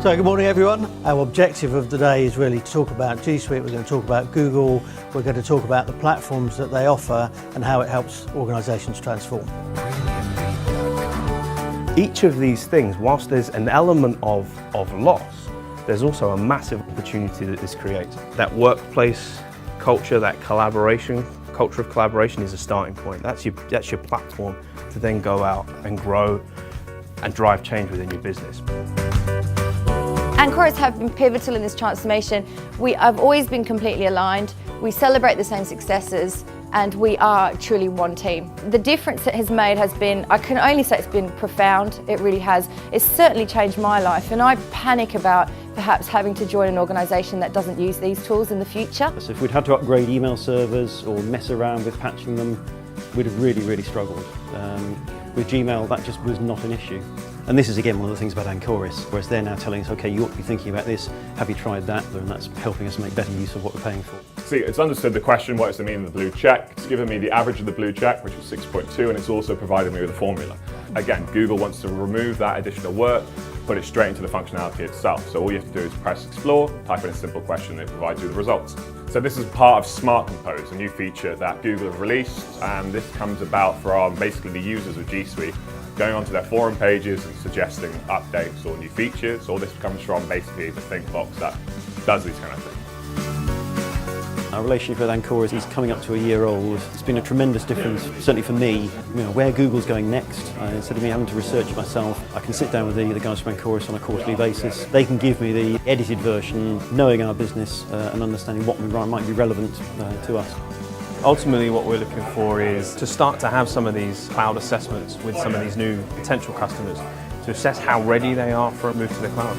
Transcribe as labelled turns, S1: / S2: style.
S1: So good morning everyone. Our objective of the day is really to talk about G Suite, we're going to talk about Google, we're going to talk about the platforms that they offer and how it helps organisations transform.
S2: Each of these things, whilst there's an element of loss, there's also a massive opportunity that this creates. That workplace culture, that collaboration, culture of collaboration is a starting point. That's your platform to then go out and grow and drive change within your business.
S3: Ancoris have been pivotal in this transformation. We have always been completely aligned. We celebrate the same successes and we are truly one team. The difference it has made has been, I can only say it's been profound, it really has. It's certainly changed my life and I panic about perhaps having to join an organisation that doesn't use these tools in the future.
S4: So if we'd had to upgrade email servers or mess around with patching them, we'd have really struggled. With Gmail, that just was not an issue. And this is again one of the things about Ancoris, whereas they're now telling us, okay, you ought to be thinking about this, have you tried that? And that's helping us make better use of what we're paying for.
S5: See, it's understood the question, what does it mean in the blue check? It's given me the average of the blue check, which was 6.2, and it's also provided me with a formula. Again, Google wants to remove that additional work, put it straight into the functionality itself. So all you have to do is press Explore, type in a simple question, and it provides you the results. So this is part of Smart Compose, a new feature that Google have released, and this comes about from basically the users of G Suite going onto their forum pages and suggesting updates or new features. All this comes from basically the think box that does these kind of things.
S4: Our relationship with Ancoris is coming up to a year old. It's been a tremendous difference, certainly for me. Where Google's going next, instead of me having to research it myself, I can sit down with the guys from Ancoris on a quarterly basis. They can give me the edited version, knowing our business and understanding what might be relevant to us.
S2: Ultimately, what we're looking for is to start to have some of these cloud assessments with some of these new potential customers to assess how ready they are for a move to the cloud.